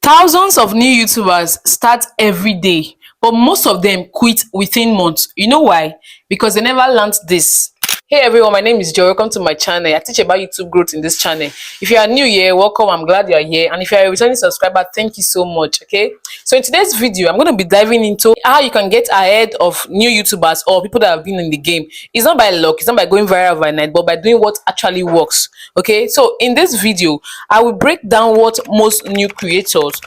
Thousands of new YouTubers start every day, but most of them quit within months. You know why? Because they never learned this. Hey everyone, my name is Joy. Welcome to my channel. I teach about YouTube growth in this channel. If you are new here, welcome. I'm glad you are here. And if you are a returning subscriber, thank you so much. Okay. So in today's video, I'm going to be diving into how you can get ahead of new YouTubers or people that have been in the game. It's not by luck, it's not by going viral overnight, but by doing what actually works. Okay. So in this video, I will break down what most new creators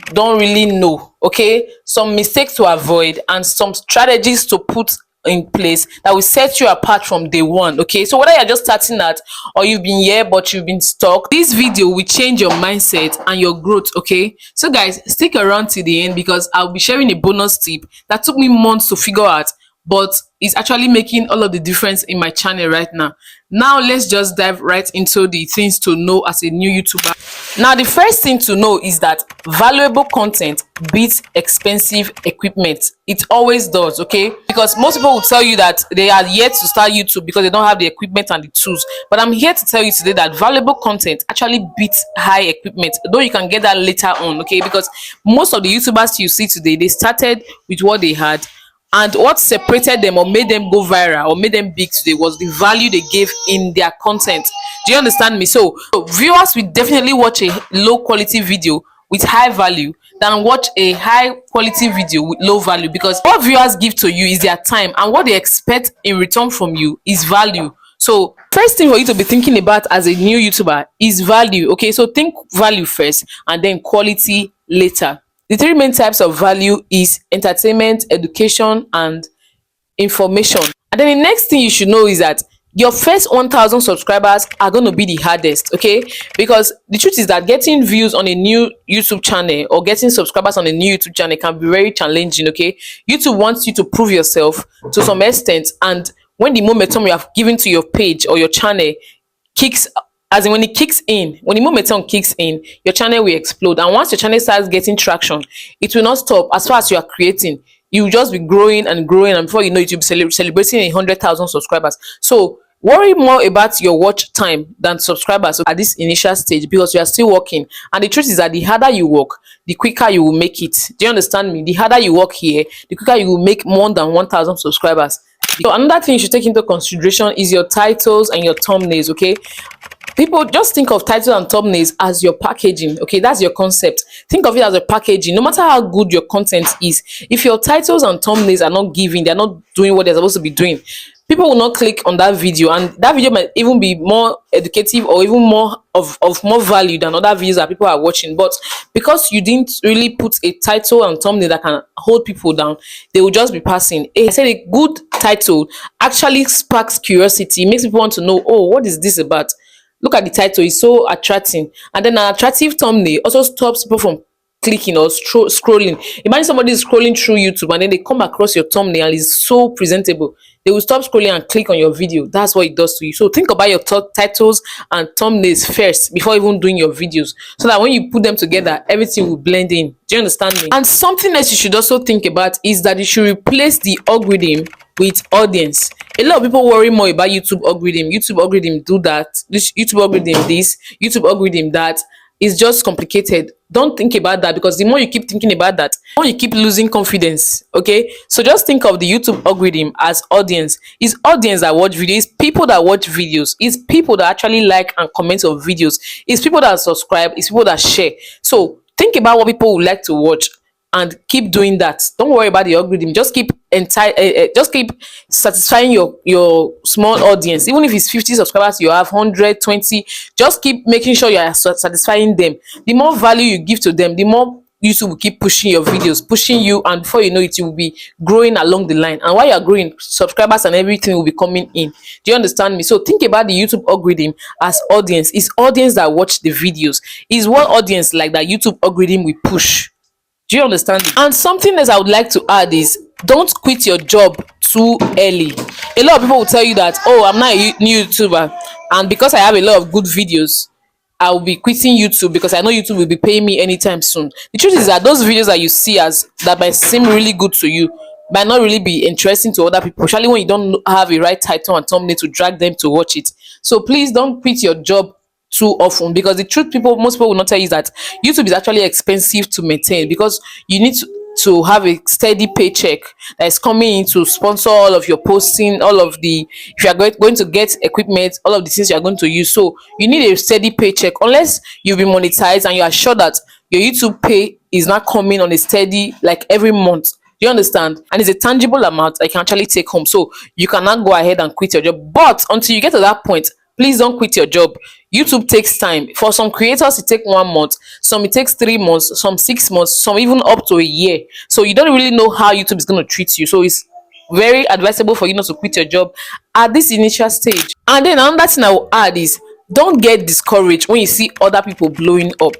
don't really know, okay, some mistakes to avoid and some strategies to put in place that will set you apart from day one. Okay, so whether you're just starting out or you've been here but you've been stuck, this video will change your mindset and your growth. Okay, so guys, stick around till the end because I'll be sharing a bonus tip that took me months to figure out, but it's actually making all of the difference in my channel right now. Now let's just dive right into the things to know as a new YouTuber. Now the first thing to know is that valuable content beats expensive equipment. It always does, okay? Because most people will tell you that they are yet to start YouTube because they don't have the equipment and the tools. But I'm here to tell you today that valuable content actually beats high equipment, though you can get that later on, okay? Because most of the YouTubers you see today, they started with what they had. And what separated them or made them go viral or made them big today was the value they gave in their content. Do you understand me? So viewers will definitely watch a low quality video with high value than watch a high quality video with low value, because what viewers give to you is their time and what they expect in return from you is value. So first thing for you to be thinking about as a new YouTuber is value. Okay, so think value first and then quality later. The three main types of value is entertainment, education, and information. And then the next thing you should know is that your first 1,000 subscribers are going to be the hardest, okay? Because the truth is that getting views on a new YouTube channel or getting subscribers on a new YouTube channel can be very challenging, okay? YouTube wants you to prove yourself to some extent, and when the momentum you have given to your page or your channel kicks, as in when it kicks in, when the momentum kicks in, your channel will explode. And once your channel starts getting traction, it will not stop. As far as you are creating, you will just be growing and growing, and before you know it, you'll be celebrating 100,000 subscribers. So worry more about your watch time than subscribers at this initial stage, because you are still working. And the truth is that the harder you work, the quicker you will make it. Do you understand me? The harder you work here, the quicker you will make more than 1,000 subscribers. So another thing you should take into consideration is your titles and your thumbnails, okay? People just think of titles and thumbnails as your packaging. Okay, that's your concept. Think of it as a packaging. No matter how good your content is, if your titles and thumbnails are not giving, they're not doing what they're supposed to be doing, people will not click on that video, and that video might even be more educative or even more of more value than other videos that people are watching. But because you didn't really put a title and thumbnail that can hold people down, they will just be passing. I said a good title actually sparks curiosity. It makes people want to know, oh, what is this about? Look at the title, it's so attracting. And then an attractive thumbnail also stops people from clicking or scrolling. Imagine somebody is scrolling through YouTube and then they come across your thumbnail and it's so presentable. They will stop scrolling and click on your video. That's what it does to you. So think about your titles and thumbnails first before even doing your videos, so that when you put them together, everything will blend in. Do you understand me? And something else you should also think about is that you should replace the algorithm with audience. A lot of people worry more about YouTube algorithm. YouTube algorithm do that. This YouTube algorithm this, YouTube algorithm that. Is just complicated. Don't think about that, because the more you keep thinking about that, the more you keep losing confidence. Okay, so just think of the YouTube algorithm as audience. It's audience that watch videos, it's people that watch videos, it's people that actually like and comment on videos, it's people that subscribe, it's people that share. So think about what people would like to watch and keep doing that. Don't worry about the algorithm. Just keep just keep satisfying your small audience. Even if it's 50 subscribers, you have 120. Just keep making sure you are satisfying them. The more value you give to them, the more YouTube will keep pushing your videos, pushing you, and before you know it, you will be growing along the line. And while you are growing, subscribers and everything will be coming in. Do you understand me? So think about the YouTube algorithm as audience. It's audience that watch the videos. It's what audience like that YouTube algorithm will push. Do you understand? And something else I would like to add is, don't quit your job too early. A lot of people will tell you that, oh, I'm not a new YouTuber, and because I have a lot of good videos, I will be quitting YouTube because I know YouTube will be paying me anytime soon. The truth is that those videos that you see as that might seem really good to you might not really be interesting to other people, especially when you don't have a right title and thumbnail to drag them to watch it. So please don't quit your job too often, because the truth, most people will not tell you that YouTube is actually expensive to maintain, because you need to have a steady paycheck that is coming in to sponsor all of your posting, all of the, if you are going to get equipment, all of the things you are going to use. So you need a steady paycheck, unless you've been monetized and you are sure that your YouTube pay is not coming on a steady, like every month. Do you understand? And it's a tangible amount that you can actually take home. So you cannot go ahead and quit your job. But until you get to that point, please don't quit your job. YouTube takes time. For some creators, it takes 1 month. Some it takes 3 months. Some 6 months. Some even up to a year. So you don't really know how YouTube is going to treat you. So it's very advisable for you not to quit your job at this initial stage. And then another thing I will add is, don't get discouraged when you see other people blowing up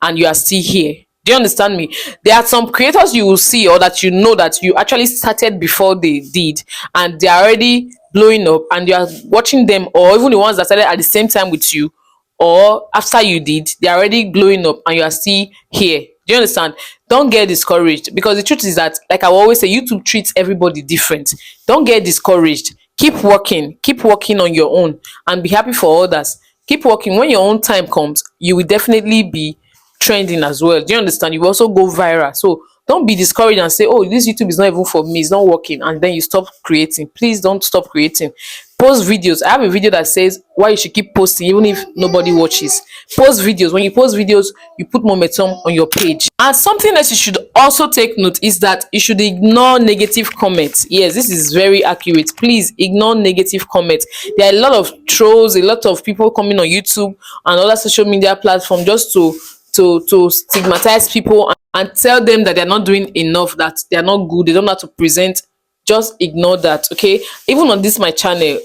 and you are still here. Do you understand me? There are some creators you will see, or that you know, that you actually started before they did, and they are already blowing up, and you are watching them, or even the ones that started at the same time with you or after you did, they are already blowing up and you are still here. Do you understand? Don't get discouraged, because the truth is that, like I always say, YouTube treats everybody different. Don't get discouraged. Keep working on your own, and be happy for others. Keep working. When your own time comes, you will definitely be trending as well. Do you understand? You will also go viral. So don't be discouraged and say, oh, this YouTube is not even for me, it's not working, and then you stop creating. Please don't stop creating. Post videos. I have a video that says why you should keep posting even if nobody watches. Post videos. When you post videos, you put momentum on your page. And something else you should also take note is that you should ignore negative comments. Yes, this is very accurate. Please ignore negative comments. There are a lot of trolls, a lot of people coming on YouTube and other social media platforms just to stigmatize people and tell them that they're not doing enough, that they're not good, they don't know how to present. Just ignore that, okay? Even on this my channel,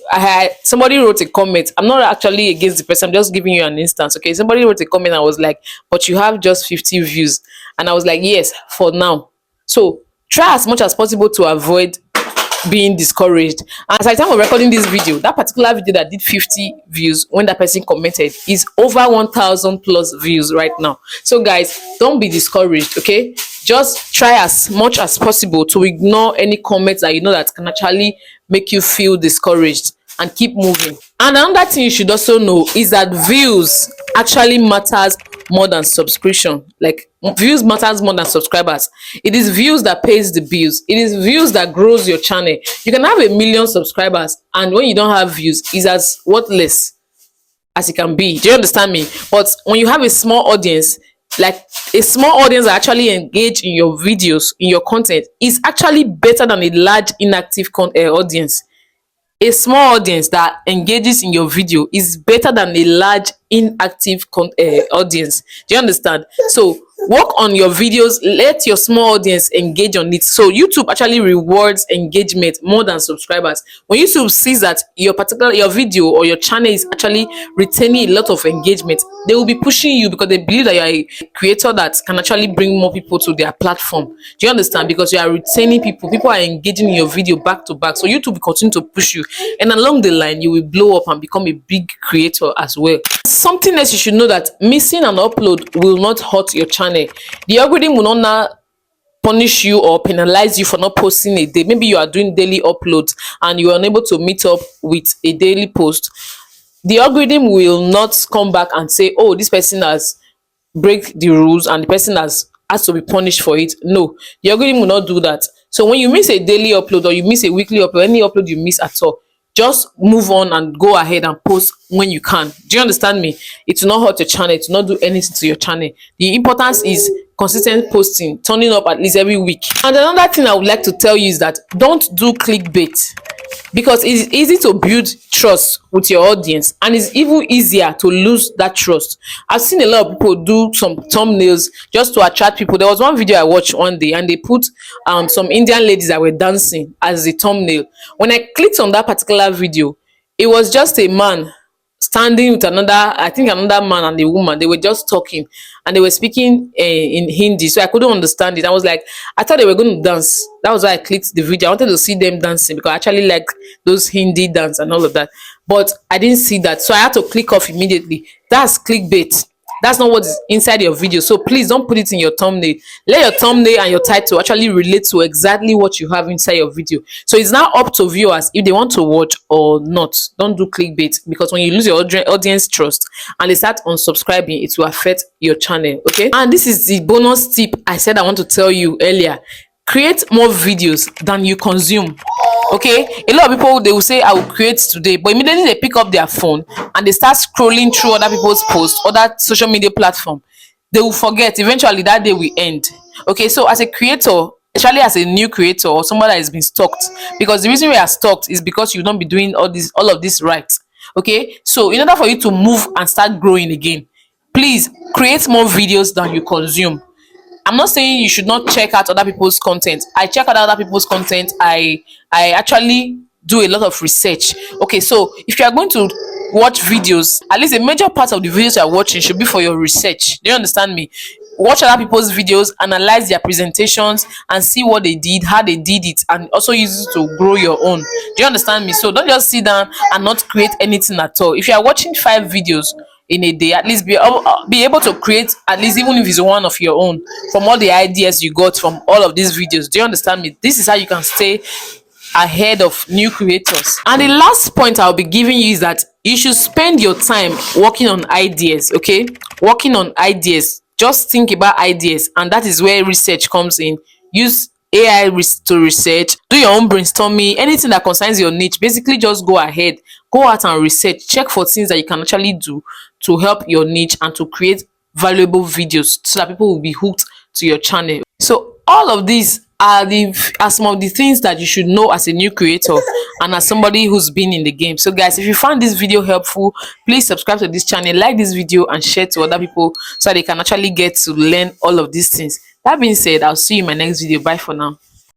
somebody wrote a comment. I'm not actually against the person, I'm just giving you an instance, okay? Somebody wrote a comment and was like, but you have just 50 views. And I was like, yes, for now. So try as much as possible to avoid being discouraged. And as I time of recording this video, that particular video that did 50 views, when that person commented, is over 1,000 plus views right now. So guys, don't be discouraged, okay? Just try as much as possible to ignore any comments that you know that can actually make you feel discouraged, and keep moving. And another thing you should also know is that views actually matters more than subscription. Like, views matters more than subscribers. It is views that pays the bills. It is views that grows your channel. You can have 1 million subscribers, and when you don't have views, it's as worthless as it can be. Do you understand me? But when you have a small audience, like a small audience that actually engage in your videos, in your content, is actually better than a large inactive audience. A small audience that engages in your video is better than a large inactive audience. Do you understand? So work on your videos, let your small audience engage on it. So YouTube actually rewards engagement more than subscribers. When YouTube sees that your video or your channel is actually retaining a lot of engagement, they will be pushing you, because they believe that you are a creator that can actually bring more people to their platform. Do you understand? Because you are retaining people are engaging in your video back to back. So YouTube will continue to push you, and along the line you will blow up and become a big creator as well. Something else you should know, that missing an upload will not hurt your channel. The algorithm will not now punish you or penalize you for not posting a day. Maybe you are doing daily uploads and you are unable to meet up with a daily post. The algorithm will not come back and say, oh, this person has break the rules and the person has to be punished for it. No, the algorithm will not do that. So when you miss a daily upload, or you miss a weekly upload, any upload you miss at all, just move on and go ahead and post when you can. Do you understand me? It will not hurt your channel, it will not do anything to your channel. The importance is consistent posting, turning up at least every week. And another thing I would like to tell you is that don't do clickbait, because it's easy to build trust with your audience, and it's even easier to lose that trust. I've seen a lot of people do some thumbnails just to attract people. There was one video I watched one day, and they put some Indian ladies that were dancing as the thumbnail. When I clicked on that particular video, it was just a man standing with another man and a woman. They were just talking, and they were speaking in Hindi, so I couldn't understand it. I was like, I thought they were going to dance. That was why I clicked the video. I wanted to see them dancing, because I actually like those Hindi dance and all of that, but I didn't see that, so I had to click off immediately. That's clickbait. That's not what is inside your video. So please don't put it in your thumbnail. Let your thumbnail and your title actually relate to exactly what you have inside your video. So it's now up to viewers if they want to watch or not. Don't do clickbait, because when you lose your audience trust and they start unsubscribing, it will affect your channel. Okay, and this is the bonus tip I said I want to tell you earlier. Create more videos than you consume. Okay, a lot of people, they will say I will create today, but immediately they pick up their phone and they start scrolling through other people's posts, other social media platform, they will forget. Eventually that day will end. Okay, so as a creator, especially as a new creator or somebody that has been stalked, because the reason we are stalked is because you don't be doing all of this right. Okay, so in order for you to move and start growing again, please create more videos than you consume. I'm not saying you should not check out other people's content. I check out other people's content. I actually do a lot of research. Okay, so if you are going to watch videos, at least a major part of the videos you are watching should be for your research. Do you understand me? Watch other people's videos, analyze their presentations, and see what they did, how they did it, and also use it to grow your own. Do you understand me? So don't just sit down and not create anything at all. If you are watching 5 videos in a day, at least be able to create at least, even if it's one of your own, from all the ideas you got from all of these videos. Do you understand me? This is how you can stay ahead of new creators. And the last point I'll be giving you is that you should spend your time working on ideas. Okay, working on ideas. Just think about ideas, and that is where research comes in. Use AI to research, do your own brainstorming, anything that concerns your niche. Basically, just go ahead, go out and research, check for things that you can actually do to help your niche and to create valuable videos so that people will be hooked to your channel. So all of these are some of the things that you should know as a new creator and as somebody who's been in the game. So guys, if you found this video helpful, please subscribe to this channel, like this video, and share to other people so they can actually get to learn all of these things. That being said, I'll see you in my next video. Bye for now.